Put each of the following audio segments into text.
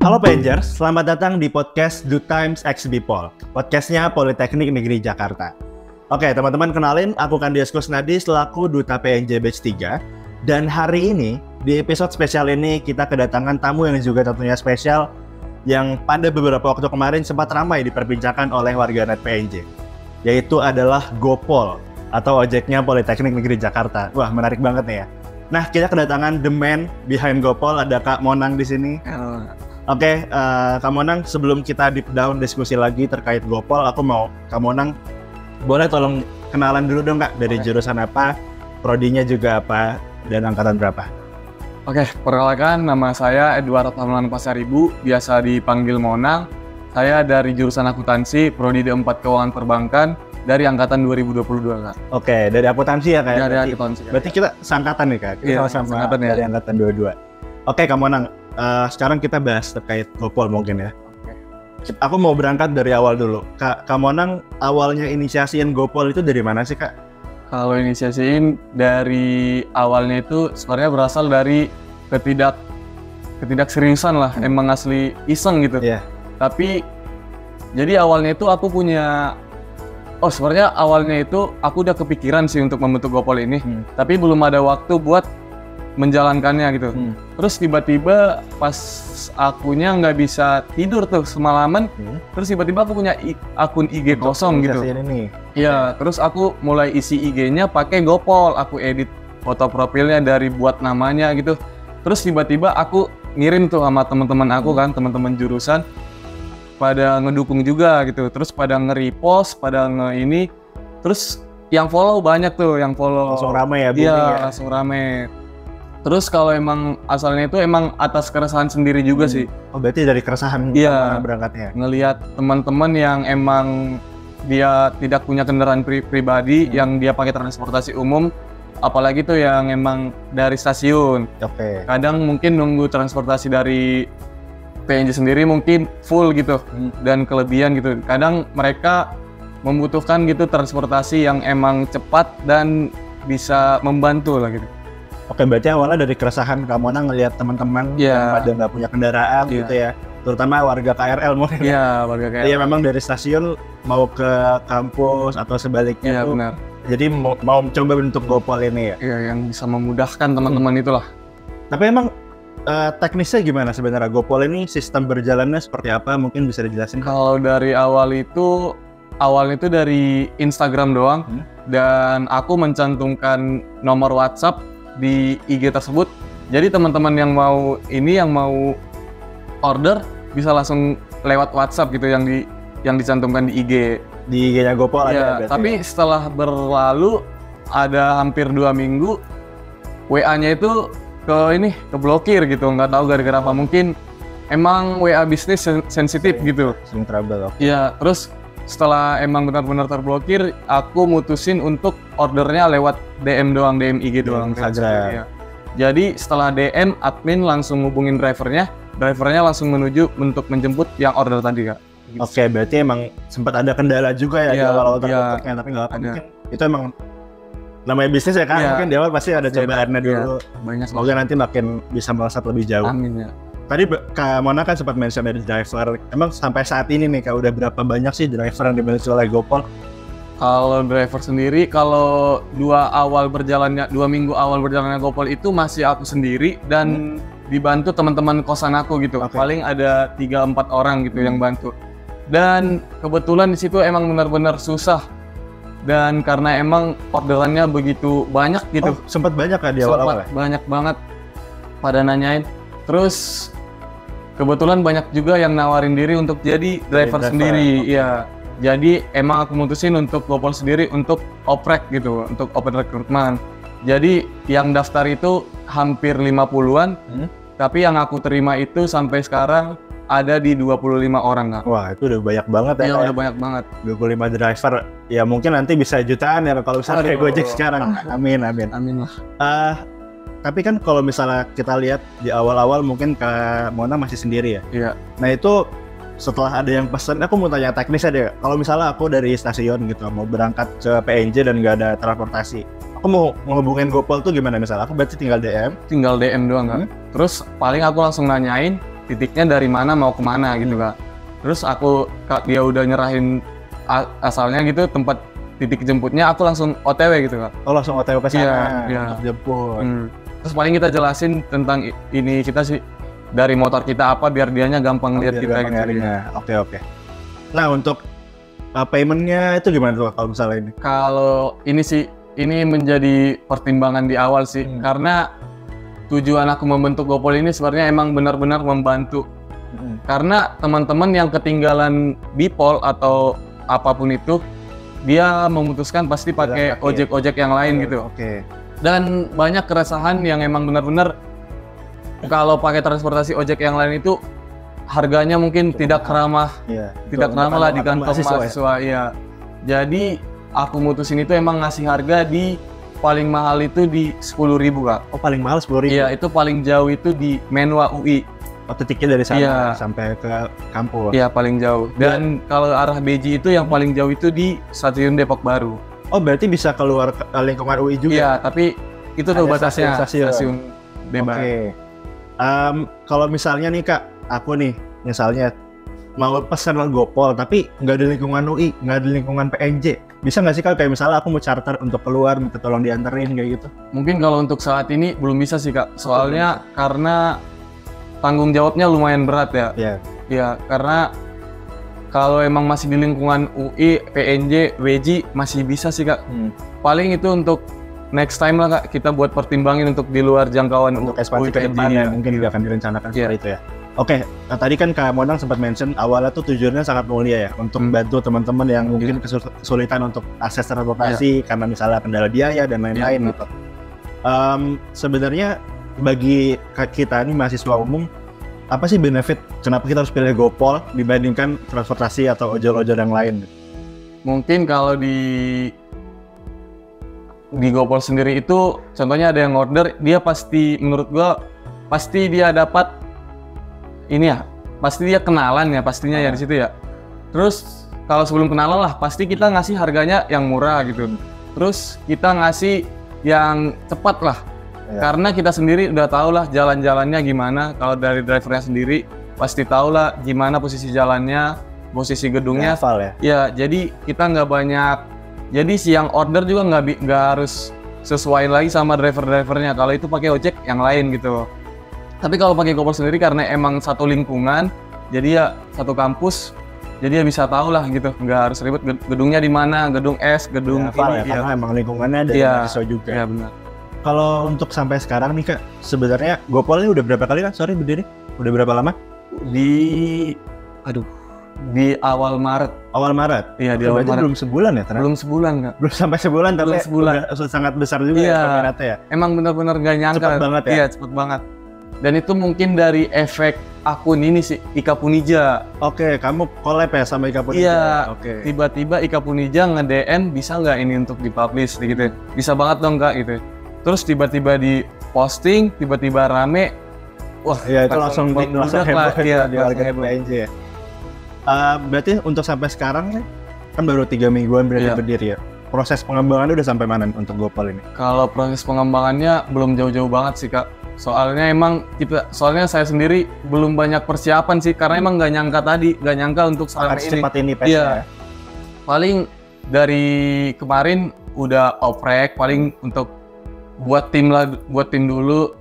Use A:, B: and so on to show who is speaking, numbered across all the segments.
A: Halo Pengers, selamat datang di podcast Do Times X Bipol, podcastnya Politeknik Negeri Jakarta. Oke teman-teman, kenalin, aku Kandias Kusnadi selaku Duta PNJ Batch 3. Dan hari ini, di episode spesial ini kita kedatangan tamu yang juga tentunya spesial yang pada beberapa waktu kemarin sempat ramai diperbincangkan oleh warganet PNJ, yaitu adalah Gopol atau ojeknya Politeknik Negeri Jakarta. Wah, menarik banget nih ya. Nah, kita kedatangan the man behind Gopol, ada Kak Monang di sini. Oke, Kak Monang, sebelum kita deep down diskusi lagi terkait Gopol, aku mau Kak Monang boleh tolong kenalan dulu dong Kak, dari jurusan apa, prodinya juga apa, dan angkatan berapa?
B: Oke, perkenalkan nama saya Edward Tamlan Pasaribu, biasa dipanggil Monang. Saya dari jurusan akuntansi, prodi D4 Keuangan Perbankan, dari angkatan 2022 Kak.
A: Oke, dari akuntansi ya Kak?
B: Dari akuntansi.
A: Berarti kita seangkatan nih Kak? Kita sama
B: angkatan,
A: dari angkatan 22. Oke Kak Monang, sekarang kita bahas terkait Gopol mungkin ya. Aku mau berangkat dari awal dulu. Kak Monang, awalnya inisiasiin Gopol itu dari mana sih Kak?
B: Kalau inisiasiin dari awalnya itu sebenarnya berasal dari ketidakseriusan lah, emang asli iseng gitu.
A: Iya.
B: Tapi jadi awalnya itu aku punya, sebenarnya awalnya itu aku udah kepikiran sih untuk membentuk Gopol ini, tapi belum ada waktu buat menjalankannya gitu. Terus tiba-tiba pas akunya nggak bisa tidur tuh semalaman, terus tiba-tiba aku punya akun IG kosong gitu. Iya, terus aku mulai isi IG-nya pakai Gopol, aku edit foto profilnya dari buat namanya gitu. Terus tiba-tiba aku ngirim tuh sama teman-teman aku kan, teman-teman jurusan pada ngedukung juga gitu. Terus pada nge-repost, pada ini, terus yang follow banyak tuh, yang follow
A: langsung rame ya,
B: iya, langsung rame. Terus kalau emang asalnya itu emang atas keresahan sendiri juga sih.
A: Oh, berarti dari keresahan berangkatnya?
B: Ngelihat teman-teman yang emang dia tidak punya kendaraan pribadi, yang dia pakai transportasi umum, apalagi tuh yang emang dari stasiun. Kadang mungkin nunggu transportasi dari PNJ sendiri mungkin full gitu, dan kelebihan gitu. Kadang mereka membutuhkan gitu transportasi yang emang cepat dan bisa membantu lah gitu.
A: Oke, berarti awalnya dari keresahan Kak Monang ngelihat teman-teman yang pada nggak punya kendaraan gitu ya, terutama warga KRL mungkin.
B: Iya, warga KRL.
A: Iya, memang dari stasiun mau ke kampus atau sebaliknya.
B: Iya, benar.
A: Jadi mau coba bentuk Gopol ini ya?
B: Iya, yang bisa memudahkan teman-teman itulah.
A: Tapi emang teknisnya gimana sebenarnya Gopol ini, sistem berjalannya seperti apa? Mungkin bisa dijelasin?
B: Kalau dari awalnya itu dari Instagram doang, dan aku mencantumkan nomor WhatsApp di IG tersebut. Jadi teman-teman yang mau order bisa langsung lewat WhatsApp gitu, yang dicantumkan di IG.
A: Di IG-nya Gopol
B: ya,
A: ada.
B: Tapi setelah berlalu ada hampir 2 minggu, WA-nya itu ke blokir gitu, nggak tahu gara-gara apa. Mungkin emang WA bisnis sensitif gitu.
A: Sering trouble.
B: Iya, terus setelah emang benar-benar terblokir, aku mutusin untuk ordernya lewat DM doang, DM IG doang.
A: Instagram.
B: Ya. Jadi setelah DM, admin langsung hubungin drivernya langsung menuju untuk menjemput yang order tadi Kak.
A: Oke, berarti emang sempat ada kendala juga ya di awal terbentuknya, tapi nggak apa. Mungkin itu emang namanya bisnis ya kan, mungkin di awal pasti ada cobaannya dulu.
B: Banyak.
A: Semoga nanti makin bisa melesat lebih jauh.
B: Amin ya.
A: Tadi Kak Mona kan sempat mention dari driver. Emang sampai saat ini nih Kak, udah berapa banyak sih driver yang dimiliki oleh Gopol?
B: Kalau driver sendiri, kalau 2 minggu awal berjalannya Gopol itu masih aku sendiri dan dibantu teman-teman kosan aku gitu. Paling ada 3-4 orang gitu yang bantu. Dan kebetulan di situ emang benar-benar susah. Dan karena emang orderannya begitu banyak gitu.
A: Sempat banyak Kak di awal-awal?
B: Banyak banget pada nanyain. Terus kebetulan banyak juga yang nawarin diri untuk jadi driver sendiri. Iya. Jadi emang aku mutusin untuk Gopol sendiri untuk oprek gitu, untuk open recruitment. Jadi yang daftar itu hampir 50-an, tapi yang aku terima itu sampai sekarang ada di 25 orang Kak.
A: Wah, itu udah banyak banget ya.
B: Iya, udah banyak banget.
A: 25 driver. Ya mungkin nanti bisa jutaan ya kalau misalnya kayak Gojek sekarang. Amin.
B: Amin lah.
A: Tapi kan kalau misalnya kita lihat di awal-awal mungkin Kak Mona masih sendiri ya? Iya. Nah itu setelah ada yang pesan, aku mau tanya teknisnya deh. Kalau misalnya aku dari stasiun gitu, mau berangkat ke PNJ dan nggak ada transportasi, aku mau ngehubungin Gopol tuh gimana misalnya? Aku berarti tinggal DM?
B: Tinggal DM doang kan? Terus paling aku langsung nanyain, titiknya dari mana mau kemana gitu Kak. Terus dia udah nyerahin asalnya gitu, tempat titik jemputnya, aku langsung OTW gitu Kak.
A: Oh langsung OTW ke sana
B: Iya.
A: untuk jemput.
B: Terus paling kita jelasin tentang ini kita sih dari motor kita apa biar dianya gampang lihat kita gitu.
A: Oke. Nah untuk paymentnya itu gimana tuh kalau misalnya ini?
B: Kalau ini menjadi pertimbangan di awal sih, karena tujuan aku membentuk GoPol ini sebenarnya emang benar-benar membantu. Karena teman-teman yang ketinggalan Bipol atau apapun itu, dia memutuskan pasti pakai ojek-ojek yang lain gitu. Dan banyak keresahan yang emang benar-benar kalau pakai transportasi ojek yang lain itu harganya mungkin tidak ramah, tidak ramah lah di kantong mahasiswa. Iya. Jadi aku mutusin itu emang ngasih harga di paling mahal itu di 10.000 Kak.
A: Oh paling mahal 10.000?
B: Iya, itu paling jauh itu di Menwa UI.
A: Oh titiknya dari sana sampai ke kampus?
B: Iya paling jauh. Dan kalau arah Beji itu yang paling jauh itu di Stasiun Depok Baru.
A: Oh berarti bisa keluar lingkungan UI juga?
B: Iya, tapi itu tuh batasnya stasiun bebas.
A: Kalau misalnya nih Kak, aku nih misalnya mau pesan GoPol tapi nggak di lingkungan UI, nggak di lingkungan PNJ, bisa nggak sih Kak kayak misalnya aku mau charter untuk keluar minta tolong dianterin kayak gitu?
B: Mungkin kalau untuk saat ini belum bisa sih Kak, soalnya karena tanggung jawabnya lumayan berat ya. Iya, karena kalau emang masih di lingkungan UI, PNJ, WJ masih bisa sih Kak. Paling itu untuk next time lah Kak, kita buat pertimbangin untuk di luar jangkauan
A: untuk ekspansi ke depannya mungkin juga akan direncanakan seperti itu ya. Oke, tadi kan Kak Monang sempat mention awalnya tuh tujuannya sangat mulia ya, untuk membantu teman-teman yang mungkin kesulitan untuk akses transportasi karena misalnya kendala biaya dan lain-lain gitu. Sebenarnya bagi kita ini mahasiswa umum, apa sih benefit kenapa kita harus pilih GoPol dibandingkan transportasi atau ojol-ojol yang lain?
B: Mungkin kalau di GoPol sendiri itu contohnya ada yang order, dia pasti menurut gua pasti dia dapat ini ya, pasti dia kenalan ya pastinya ya di situ ya. Terus kalau sebelum kenalan lah pasti kita ngasih harganya yang murah gitu. Terus kita ngasih yang cepat lah. Karena kita sendiri udah tahu lah jalan-jalannya gimana. Kalau dari drivernya sendiri pasti tahu lah gimana posisi jalannya, posisi gedungnya. Ya, jadi kita nggak banyak. Jadi si yang order juga nggak harus sesuai lagi sama driver-drivernya. Kalau itu pakai ojek yang lain gitu. Tapi kalau pakai GoPol sendiri karena emang satu lingkungan, jadi ya satu kampus, jadi ya bisa tahu lah gitu, nggak harus ribet gedungnya di mana, gedung S, gedung ini.
A: Karena emang lingkungannya ada mahasiswa juga.
B: Iya benar.
A: Kalau untuk sampai sekarang nih Kak, sebenarnya GoPol ini udah berapa kali Kak? Sorry berdiri, udah berapa lama?
B: Di awal Maret.
A: Awal Maret?
B: Iya di awal Maret.
A: Belum sebulan ya ternyata?
B: Belum sebulan Kak.
A: Belum sampai sebulan tapi sangat besar juga ya peminatnya ya?
B: Emang benar-benar nggak nyangka.
A: Cepet banget ya?
B: Iya cepet banget. Dan itu mungkin dari efek akun ini sih, Ika Punija.
A: Oke, kamu collab ya sama Ika Punija?
B: Iya, tiba-tiba Ika Punija nge-DM, bisa nggak ini untuk dipublish gitu. Bisa banget dong Kak gitu. Terus tiba-tiba di posting, tiba-tiba rame. Wah,
A: iya itu langsung heboh
B: ya,
A: di warga PNJ ya. Berarti untuk sampai sekarang nih, kan baru 3 mingguan berarti berdiri ya. Proses pengembangannya udah sampai mana untuk GoPol ini?
B: Kalau proses pengembangannya belum jauh-jauh banget sih Kak. Soalnya saya sendiri belum banyak persiapan sih, karena emang nggak nyangka untuk sekarang ini.
A: Secepat ini
B: Iya. Paling dari kemarin udah oprek, paling untuk buat tim dulu,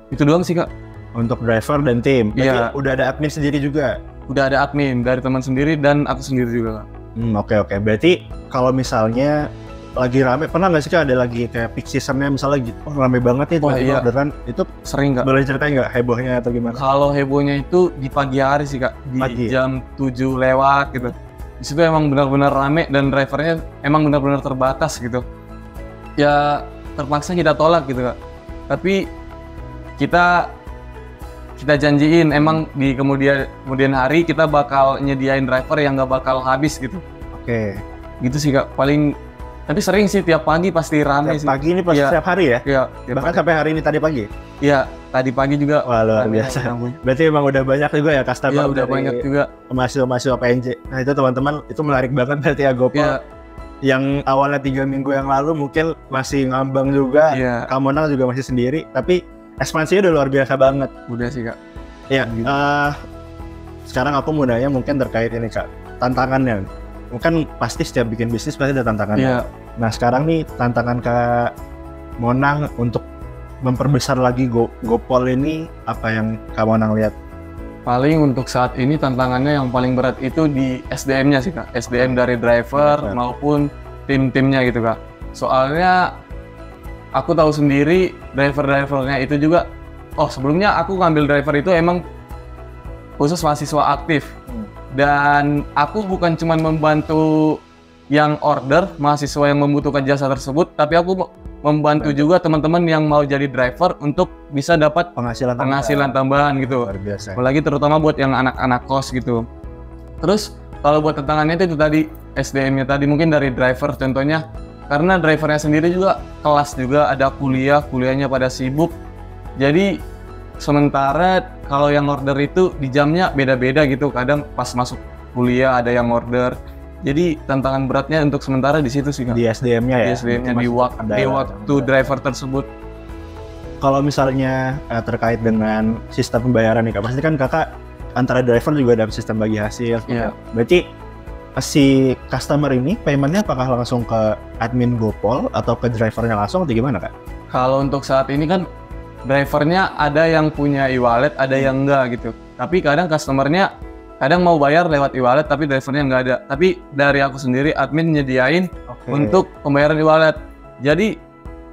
B: itu doang sih Kak.
A: Untuk driver dan tim.
B: Iya.
A: Udah ada admin sendiri juga.
B: Udah ada admin dari teman sendiri dan aku sendiri juga Kak.
A: Oke. Berarti kalau misalnya lagi rame, pernah nggak sih Kak ada lagi kayak peak seasonnya misalnya gitu, rame banget ya orderan, itu
B: sering Kak.
A: Boleh ceritain nggak hebohnya atau gimana?
B: Kalau hebohnya itu di pagi hari sih Kak, di jam 7 lewat gitu. Di situ emang benar-benar rame dan drivernya emang benar-benar terbatas gitu. Ya terpaksa kita tolak gitu Kak. Tapi kita janjiin emang di kemudian hari kita bakal nyediain driver yang nggak bakal habis gitu.
A: Oke.
B: Gitu sih Kak, paling. Tapi sering sih tiap pagi pasti rame sih.
A: Pagi ini pasti setiap hari ya?
B: Iya.
A: Bahkan sampai hari ini tadi pagi?
B: Iya, tadi pagi juga.
A: Wah luar biasa. Berarti emang udah banyak juga ya customer.
B: Iya udah banyak juga.
A: Mahasiswa PNJ. Nah itu teman-teman, itu menarik banget berarti ya GoPol.
B: Iya.
A: Yang awalnya 3 minggu yang lalu mungkin masih ngambang juga.
B: Iya.
A: Kamonang juga masih sendiri. Tapi ekspansinya udah luar biasa banget.
B: Udah sih Kak.
A: Ya, sekarang aku mau nanya mungkin terkait ini Kak, tantangannya. Mungkin pasti setiap bikin bisnis pasti ada tantangannya. Nah sekarang nih tantangan Kak Monang untuk memperbesar lagi Gopol ini apa yang Kak Monang lihat?
B: Paling untuk saat ini tantangannya yang paling berat itu di SDM-nya sih Kak. SDM dari driver maupun tim-timnya gitu Kak. Soalnya aku tahu sendiri driver-drivernya itu juga, sebelumnya aku ngambil driver itu emang khusus mahasiswa aktif. Dan aku bukan cuma membantu yang order, mahasiswa yang membutuhkan jasa tersebut, tapi aku membantu juga teman-teman yang mau jadi driver untuk bisa dapat penghasilan tambahan gitu.
A: Luar biasa.
B: Apalagi terutama buat yang anak-anak kos gitu. Terus kalau buat tantangannya itu tadi SDM-nya tadi mungkin dari driver contohnya, karena drivernya sendiri juga kelas juga ada kuliahnya pada sibuk. Jadi sementara kalau yang order itu di jamnya beda-beda gitu, kadang pas masuk kuliah ada yang order. Jadi tantangan beratnya untuk sementara di situ sih Kak.
A: Di SDM-nya ya?
B: Di SDM-nya di waktu driver tersebut.
A: Kalau misalnya terkait dengan sistem pembayaran nih Kak, pasti kan Kakak antara driver juga ada sistem bagi hasil.
B: Iya.
A: Berarti si customer ini payment-nya apakah langsung ke admin Gopol atau ke drivernya langsung atau gimana Kak?
B: Kalau untuk saat ini kan drivernya ada yang punya e-wallet, ada yang enggak gitu. Tapi kadang customernya kadang mau bayar lewat e-wallet tapi drivernya nggak ada. Tapi dari aku sendiri admin nyediain untuk pembayaran e-wallet. Jadi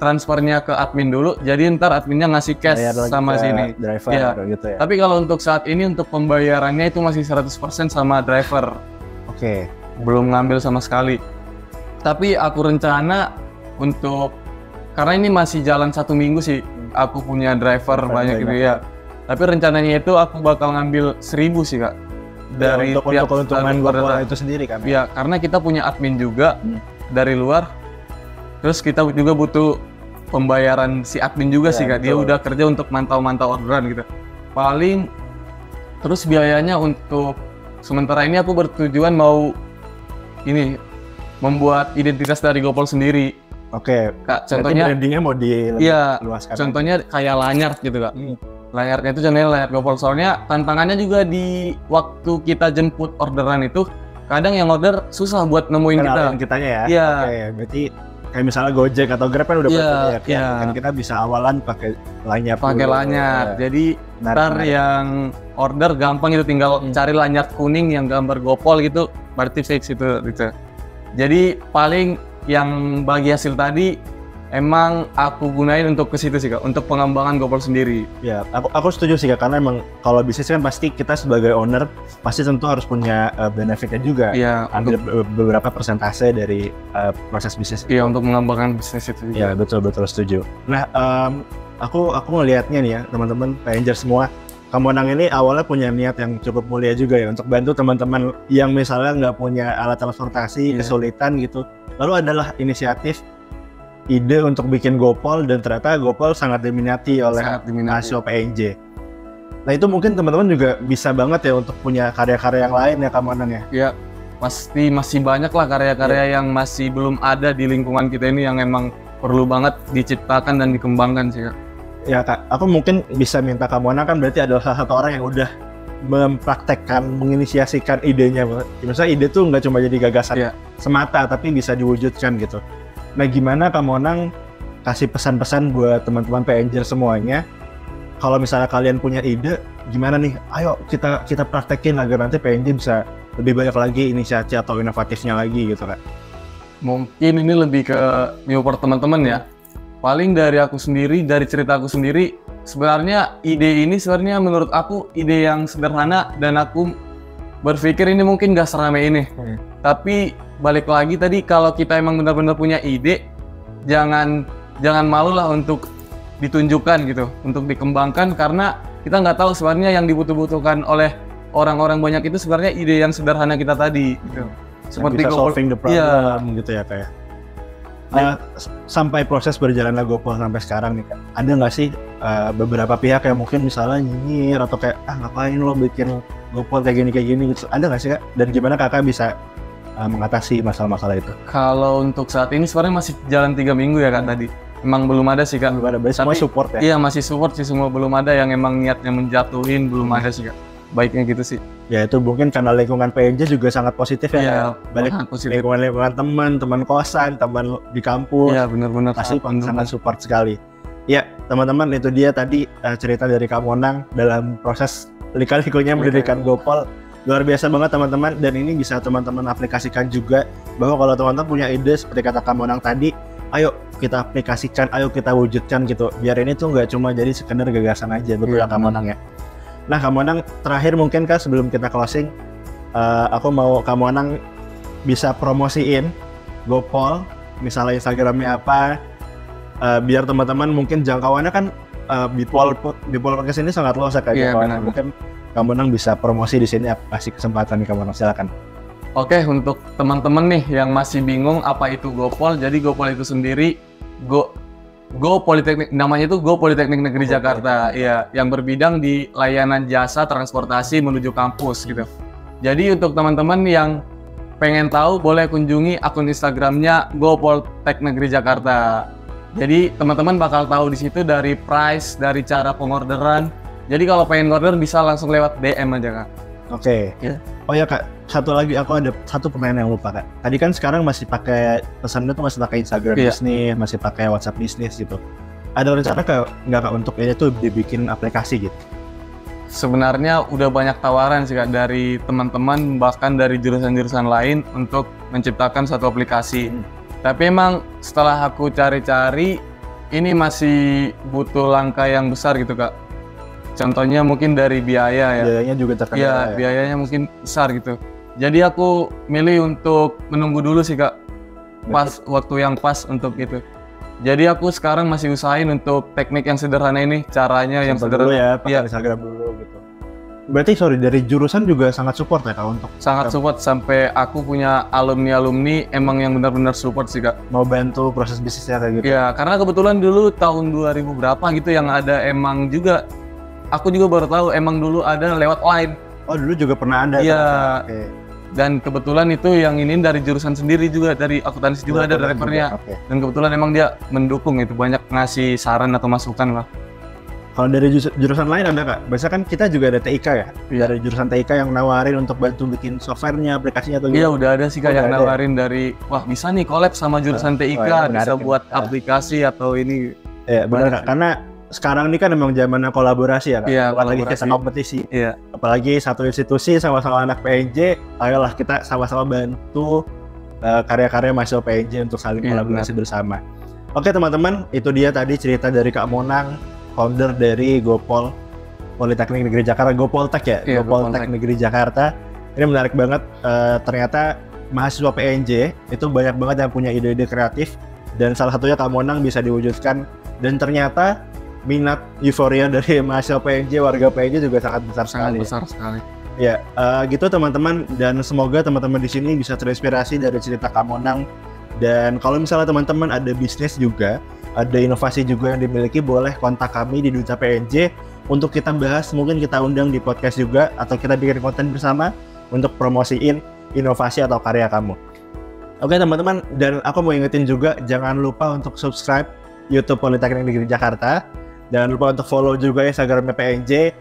B: transfernya ke admin dulu, jadi ntar adminnya ngasih cash sama sini.
A: Driver gitu ya.
B: Tapi kalau untuk saat ini untuk pembayarannya itu masih 100% sama driver. Belum ngambil sama sekali. Tapi aku rencana untuk, karena ini masih jalan 1 minggu sih, aku punya driver banyak gitu ya. Tapi rencananya itu aku bakal ngambil 1.000 sih Kak. Dari
A: untuk keuntungan Gopol itu sendiri kan?
B: Iya, karena kita punya admin juga dari luar. Terus kita juga butuh pembayaran si admin juga sih Kak. Dia udah kerja untuk mantau-mantau orderan gitu. Paling terus biayanya untuk sementara ini aku bertujuan mau ini membuat identitas dari Gopol sendiri. Kak, contohnya
A: brandingnya mau diluaskan.
B: Contohnya kayak lanyard gitu Kak. Lanyardnya itu contohnya lanyard Gopol. Soalnya tantangannya juga di waktu kita jemput orderan itu kadang yang order susah buat nemuin
A: kitanya ya.
B: Iya.
A: Berarti kayak misalnya Gojek atau Grab kan udah kan kita bisa awalan pakai lanyard.
B: Jadi ntar yang order gampang itu tinggal cari lanyard kuning yang gambar Gopol gitu, berarti fix itu gitu. Jadi paling yang bagi hasil tadi emang aku gunain untuk ke situ sih Kak, untuk pengembangan Gopol sendiri.
A: Ya, aku setuju sih Kak, karena emang kalau bisnis kan pasti kita sebagai owner pasti tentu harus punya benefitnya juga.
B: Iya.
A: Ambil beberapa persentase dari proses bisnis.
B: Iya, untuk mengembangkan bisnis itu.
A: Iya, betul setuju. Nah, aku ngelihatnya nih ya teman-teman Panger semua, Kak Monang ini awalnya punya niat yang cukup mulia juga ya untuk bantu teman-teman yang misalnya nggak punya alat transportasi, kesulitan gitu. Lalu adalah inisiatif ide untuk bikin Gopol dan ternyata Gopol sangat diminati oleh mahasiswa PNJ. Nah itu mungkin teman-teman juga bisa banget ya untuk punya karya-karya yang lain ya Kak Monang ya?
B: Iya, pasti masih banyak lah karya-karya yang masih belum ada di lingkungan kita ini yang emang perlu banget diciptakan dan dikembangkan sih Kak.
A: Ya Kak, aku mungkin bisa minta Kak Monang kan berarti adalah salah satu orang yang udah mempraktekkan, menginisiasikan idenya. Misalnya ide tuh nggak cuma jadi gagasan semata, tapi bisa diwujudkan gitu. Nah gimana Kak Monang kasih pesan-pesan buat teman-teman PNJ semuanya, kalau misalnya kalian punya ide, gimana nih? Ayo kita praktekin agar nanti PNJ bisa lebih banyak lagi inisiatif atau inovatifnya lagi gitu Kak.
B: Mungkin ini lebih ke nyupport teman-teman ya. Paling dari aku sendiri, dari cerita aku sendiri, sebenarnya ide ini sebenarnya menurut aku ide yang sederhana dan aku berpikir ini mungkin gak seramai ini. Tapi balik lagi tadi, kalau kita emang benar-benar punya ide, jangan malu lah untuk ditunjukkan gitu, untuk dikembangkan, karena kita nggak tahu sebenarnya yang dibutuhkan oleh orang-orang banyak itu sebenarnya ide yang sederhana kita tadi gitu.
A: Seperti bisa solving the problem gitu ya kayak. Sampai proses berjalannya Gopol sampai sekarang nih Kak, ada nggak sih beberapa pihak yang mungkin misalnya nyinyir atau kayak ngapain lo bikin Gopol kayak gini gitu, ada nggak sih Kak? Dan gimana Kakak bisa mengatasi masalah-masalah itu?
B: Kalau untuk saat ini sebenarnya masih jalan 3 minggu ya Kak tadi. emang belum ada sih Kak.
A: Belum ada, semua
B: Tapi,
A: support ya?
B: Iya masih support sih semua, belum ada yang emang niatnya menjatuhin, belum ada sih Kak. Baiknya gitu sih.
A: Ya itu mungkin karena lingkungan PNJ juga sangat positif ya.
B: Iya,
A: balik
B: positif.
A: lingkungan teman kosan, teman di kampus.
B: Iya benar-benar.
A: Pasti sangat support sekali. Ya teman-teman, itu dia tadi cerita dari Kak Monang dalam proses lika-likunya mendirikan GoPol. Luar biasa banget teman-teman, dan ini bisa teman-teman aplikasikan juga, bahwa kalau teman-teman punya ide seperti kata Kak Monang tadi, ayo kita aplikasikan, ayo kita wujudkan gitu. Biar ini tuh nggak cuma jadi sekedar gagasan aja, betul ya Kak Monang ya. Nah Kak Monang, terakhir mungkin Kak sebelum kita closing, aku mau Kak Monang bisa promosiin GoPol, misalnya Instagramnya apa, biar teman-teman mungkin jangkauannya kan Bipol Podcast ini sangat luas ya Kak.
B: Iya,
A: mungkin Kak Monang bisa promosi di sini, kasih kesempatan nih Kak Monang, silakan.
B: Oke, untuk teman-teman nih yang masih bingung apa itu GoPol, jadi GoPol itu sendiri Go Politeknik, namanya itu Go Politeknik Negeri Jakarta, ya, yang berbidang di layanan jasa transportasi menuju kampus gitu. Jadi untuk teman-teman yang pengen tahu, boleh kunjungi akun Instagramnya Go Politeknik Negeri Jakarta. Jadi teman-teman bakal tahu di situ dari price, dari cara pengorderan. Jadi kalau pengen order bisa langsung lewat DM aja Kak.
A: Oke.
B: Ya.
A: Oh ya Kak, satu lagi, aku ada satu pertanyaan yang lupa Kak. Tadi kan sekarang masih pakai pesannya tuh masih pakai Instagram bisnis, masih pakai WhatsApp bisnis gitu. Ada rencana nggak Kak untuk ini tuh dibikin aplikasi gitu?
B: Sebenarnya udah banyak tawaran sih Kak dari teman-teman, bahkan dari jurusan-jurusan lain untuk menciptakan satu aplikasi. Tapi emang setelah aku cari-cari, ini masih butuh langkah yang besar gitu Kak. Contohnya mungkin dari biaya ya.
A: Biayanya juga terkendala
B: ya. Biayanya mungkin besar gitu. Jadi aku milih untuk menunggu dulu sih Kak. Waktu yang pas untuk itu. Jadi aku sekarang masih usahain untuk teknik yang sederhana ini, caranya yang sederhana.
A: Dulu ya, pakai Instagram dulu gitu. Berarti dari jurusan juga sangat support ya Kak untuk?
B: Sangat support, sampai aku punya alumni emang yang benar-benar support sih Kak.
A: Mau bantu proses bisnisnya kayak gitu?
B: Ya, karena kebetulan dulu tahun 2000 berapa gitu yang ada emang juga, aku juga baru tahu emang dulu ada lewat line.
A: Oh dulu juga pernah ada?
B: Iya.
A: Okay.
B: Dan kebetulan itu yang ini dari jurusan sendiri juga, dari akuntansi juga ada drivernya. Okay. Dan kebetulan emang dia mendukung itu, banyak ngasih saran atau masukan lah.
A: Kalau dari jurusan lain ada Kak? Biasanya kan kita juga ada TIK ya? Iya. Dari jurusan TIK yang nawarin untuk bantu bikin softwarenya, aplikasinya atau gitu?
B: Iya udah ada sih Kak yang nawarin dari, wah bisa nih collab sama jurusan TIK, bisa buat aplikasi atau ini.
A: Iya benar Kak, karena sekarang ini kan memang zamannya kolaborasi ya Kak?
B: Iya,
A: apalagi kita kompetisi.
B: Iya.
A: Apalagi satu institusi sama-sama anak PNJ, ayolah kita sama-sama bantu karya-karya mahasiswa PNJ untuk saling kolaborasi bersama. Oke teman-teman, itu dia tadi cerita dari Kak Monang, founder dari GoPol Politeknik Negeri Jakarta, GoPoltek ya?
B: Iya,
A: GoPoltek Negeri Jakarta. Ini menarik banget, ternyata mahasiswa PNJ itu banyak banget yang punya ide-ide kreatif, dan salah satunya Kak Monang bisa diwujudkan, dan ternyata minat euforia dari mahasiswa PNJ, warga PNJ juga sangat besar sekali.
B: Sangat besar sekali.
A: Ya, gitu teman-teman, dan semoga teman-teman di sini bisa terinspirasi dari cerita Kak Monang. Dan kalau misalnya teman-teman ada bisnis juga, ada inovasi juga yang dimiliki, boleh kontak kami di Duta PNJ untuk kita bahas, mungkin kita undang di podcast juga, atau kita bikin konten bersama untuk promosiin inovasi atau karya kamu. Oke teman-teman, dan aku mau ingetin juga, jangan lupa untuk subscribe YouTube Politeknik Negeri Jakarta. Jangan lupa untuk follow juga Instagramnya PNJ,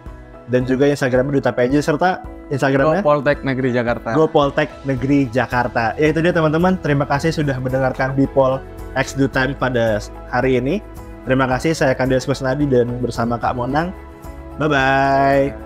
A: dan juga Instagramnya Duta PNJ, serta Instagramnya
B: GoPoltek Negeri Jakarta.
A: GoPoltek Negeri Jakarta. Ya itu dia teman-teman, terima kasih sudah mendengarkan Bipol X DoTime pada hari ini. Terima kasih, saya Kandias Kusnadi dan bersama Kak Monang. Bye-bye.